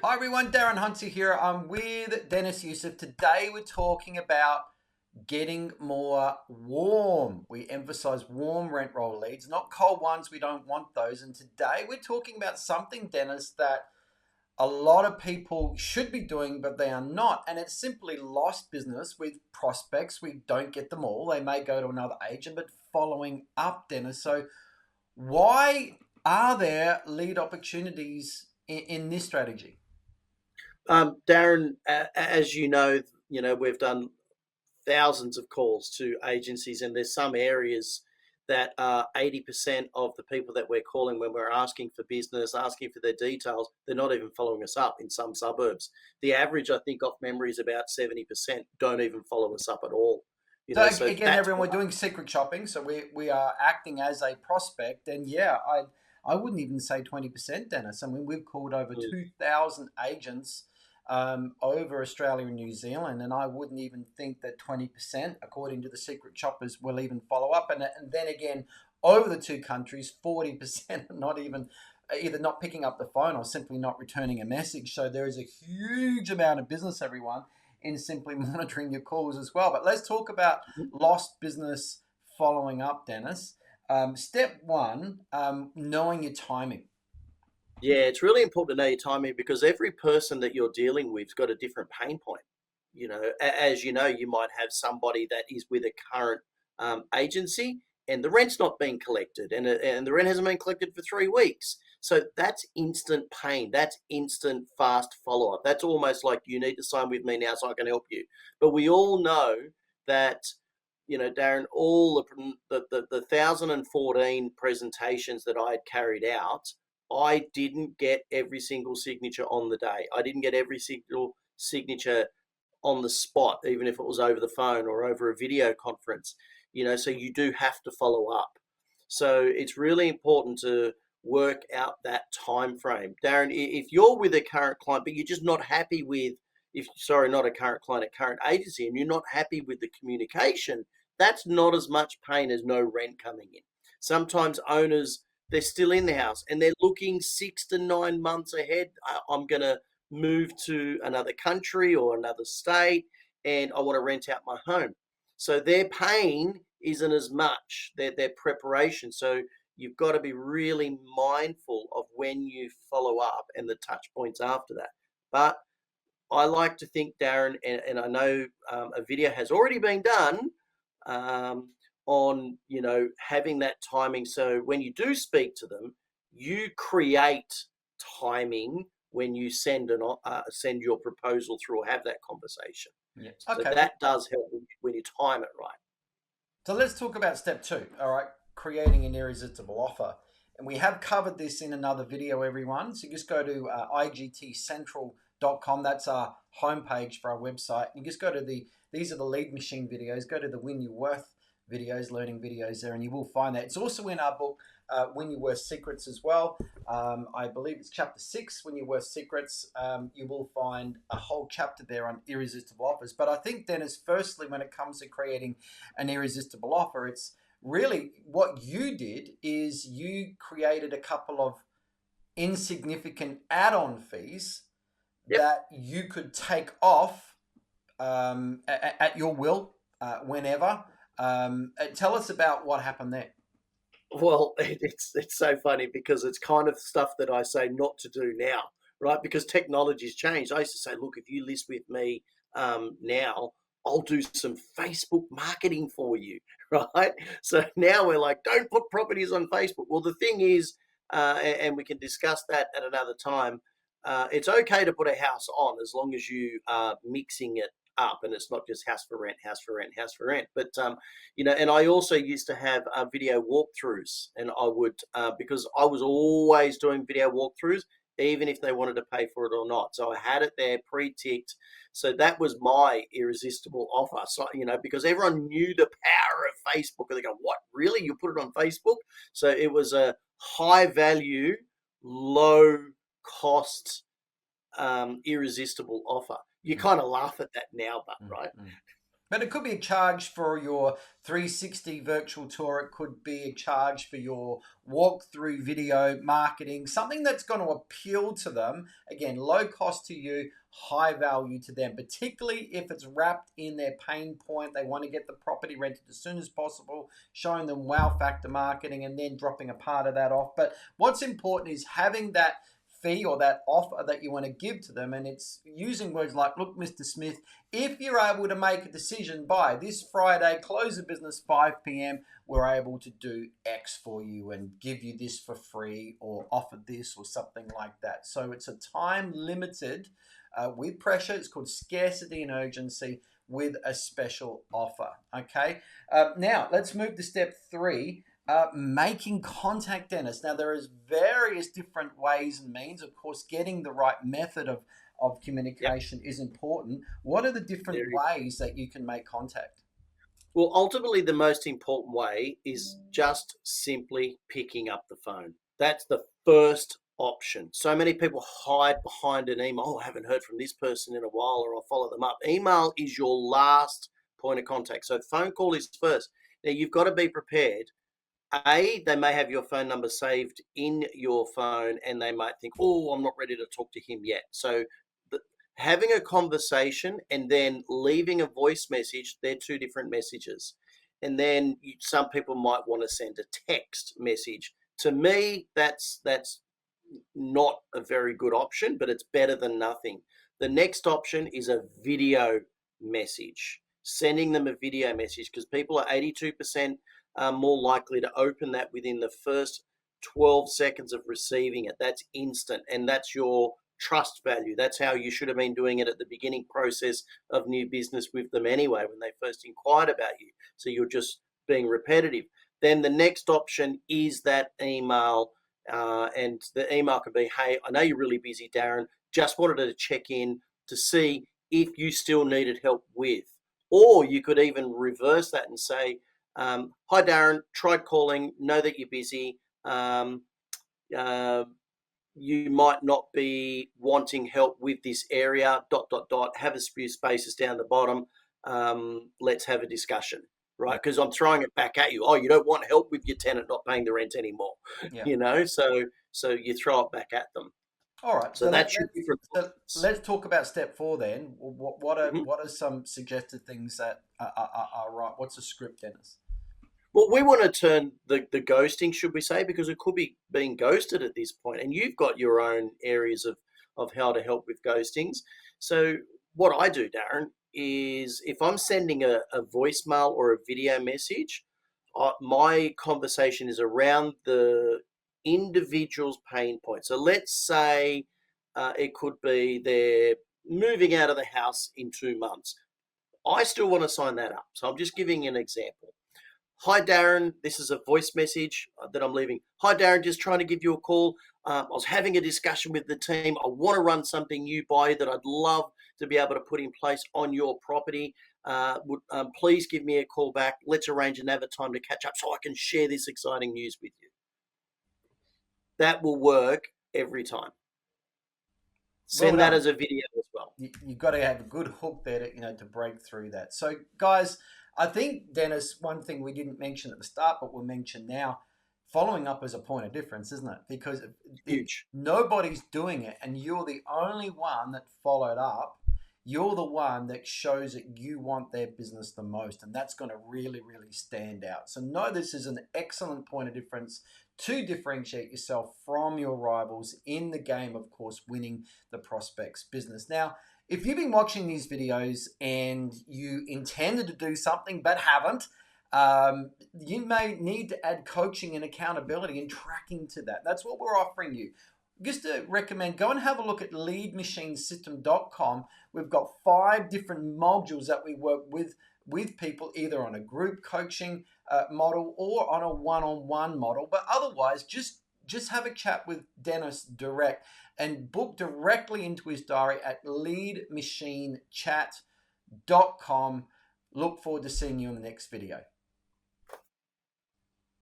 Hi everyone, Darren Hunter here. I'm with Deniz Yusuf. Today we're talking about getting more warm. We emphasize warm rent roll leads, not cold ones. We don't want those. And today we're talking about something, Deniz, that a lot of people should be doing, but they are not. And it's simply lost business with prospects. We don't get them all. They may go to another agent, but following up, Deniz. So why are there lead opportunities in this strategy? Darren, as we've done thousands of calls to agencies, and there's some areas that 80% of the people that we're calling when we're asking for business, asking for their details, they're not even following us up in some suburbs. The average, I think, off memory is about 70% don't even follow us up at all. So So again, that's everyone, we're why. doing secret shopping. So we are acting as a prospect, and yeah, I wouldn't even say 20%, Dennis. I mean, we've called over Mm. 2,000 agents over Australia and New Zealand, and I wouldn't even think that 20%, according to the secret shoppers, will even follow up. And then again, over the two countries, 40% are not even either not picking up the phone or simply not returning a message. So there is a huge amount of business, everyone, in simply monitoring your calls as well. But let's talk about lost business following up, Dennis. Step one, knowing your timing. Yeah, it's really important to know your timing because every person that you're dealing with's got a different pain point. As you know, you might have somebody that is with a current agency and the rent's not being collected and the rent hasn't been collected for 3 weeks. So that's instant pain. That's instant fast follow up. That's almost like you need to sign with me now so I can help you. But we all know that, Darren, all the 1014 presentations that I had carried out, I didn't get every single signature on the day. I didn't get every single signature on the spot, even if it was over the phone or over a video conference. So you do have to follow up. So it's really important to work out that time frame. Darren, if you're with a current client, but you're just not happy with, if sorry, not a current client, a current agency, and you're not happy with the communication, that's not as much pain as no rent coming in. Sometimes owners, they're still in the house and they're looking 6 to 9 months ahead. I'm going to move to another country or another state and I want to rent out my home. So their pain isn't as much, their preparation. So you've got to be really mindful of when you follow up and the touch points after that. But I like to think, Darren, and I know a video has already been done um, on having that timing. So when you do speak to them, you create timing when you send your proposal through or have that conversation. Yeah. So Okay. that does help when you time it right. So let's talk about step two. All right, creating an irresistible offer. And we have covered this in another video, everyone. So you just go to igtcentral.com. That's our homepage for our website. You just go to these are the lead machine videos. Go to the Win Your Worth videos, learning videos there, and you will find that. It's also in our book, Win Your Worth Secrets as well. I believe it's chapter 6, Win Your Worth Secrets. You will find a whole chapter there on irresistible offers. But I think, Dennis, firstly, when it comes to creating an irresistible offer, it's really what you did is you created a couple of insignificant add-on fees Yep. that you could take off at your will whenever. Tell us about what happened there. Well, it's so funny because it's kind of stuff that I say not to do now, right? Because technology's changed. I used to say, look, if you list with me now, I'll do some Facebook marketing for you, right? So now we're like, don't put properties on Facebook. Well, the thing is, and we can discuss that at another time. It's okay to put a house on as long as you are mixing it up and it's not just house for rent, house for rent, house for rent. But and I also used to have video walkthroughs, and I would because I was always doing video walkthroughs, even if they wanted to pay for it or not. So I had it there pre-ticked. So that was my irresistible offer. So because everyone knew the power of Facebook, and they go, "What? Really? You put it on Facebook?" So it was a high value, low cost, irresistible offer. You kind of laugh at that now, but right? Mm. But it could be a charge for your 360 virtual tour. It could be a charge for your walkthrough video marketing, something that's going to appeal to them. Again, low cost to you, high value to them, particularly if it's wrapped in their pain point. They want to get the property rented as soon as possible, showing them wow factor marketing and then dropping a part of that off. But what's important is having that fee or that offer that you want to give to them, and it's using words like, look, Mr. Smith, if you're able to make a decision by this Friday, close the business 5 p.m., we're able to do X for you and give you this for free or offer this or something like that. So it's a time limited with pressure. It's called scarcity and urgency with a special offer. Okay. Now let's move to step 3. Making contact, Deniz. Now, there is various different ways and means. Of course, getting the right method of communication is important. What are the different ways that you can make contact? Well, ultimately, the most important way is just simply picking up the phone. That's the first option. So many people hide behind an email. Oh, I haven't heard from this person in a while, or I'll follow them up. Email is your last point of contact. So phone call is first. Now, you've got to be prepared. They may have your phone number saved in your phone and they might think, oh, I'm not ready to talk to him yet. So having a conversation and then leaving a voice message, they're two different messages. And then some people might want to send a text message. To me, that's not a very good option, but it's better than nothing. The next option is a video message, sending them a video message, because people are 82% more likely to open that within the first 12 seconds of receiving it. That's instant, and that's your trust value. That's how you should have been doing it at the beginning process of new business with them anyway, when they first inquired about you. So you're just being repetitive. Then the next option is that email, and the email could be, hey, I know you're really busy, Darren, just wanted to check in to see if you still needed help with. Or you could even reverse that and say, hi, Darren, tried calling, know that you're busy. You might not be wanting help with this area, ... have a few spaces down the bottom. Let's have a discussion, right? Because I'm throwing it back at you. Oh, you don't want help with your tenant not paying the rent anymore, so you throw it back at them. All right. So that's your different. So let's talk about step 4 then. What are some suggested things that are right? What's the script, Deniz? Well, we want to turn the ghosting, should we say, because it could be being ghosted at this point, and you've got your own areas of how to help with ghostings. So what I do, Darren, is if I'm sending a voicemail or a video message, my conversation is around the individual's pain point. So let's say it could be they're moving out of the house in 2 months. I still want to sign that up. So I'm just giving an example. Hi, Darren. This is a voice message that I'm leaving. Hi, Darren. Just trying to give you a call. I was having a discussion with the team. I want to run something new by you that I'd love to be able to put in place on your property. Please give me a call back. Let's arrange another time to catch up so I can share this exciting news with you. That will work every time. Send that as a video as well. You've got to have a good hook there to break through that. So, guys, I think, Deniz, one thing we didn't mention at the start, but we'll mention now, following up is a point of difference, isn't it? Because huge. Nobody's doing it, and you're the only one that followed up. You're the one that shows that you want their business the most, and that's going to really, really stand out. So know this is an excellent point of difference to differentiate yourself from your rivals in the game, of course, winning the prospect's business. Now, if you've been watching these videos and you intended to do something but haven't, you may need to add coaching and accountability and tracking to that. That's what we're offering you. Just to recommend, go and have a look at leadmachinesystem.com. We've got 5 different modules that we work with people, either on a group coaching model or on a one-on-one model. But otherwise, just have a chat with Deniz direct and book directly into his diary at leadmachinechat.com. Look forward to seeing you in the next video.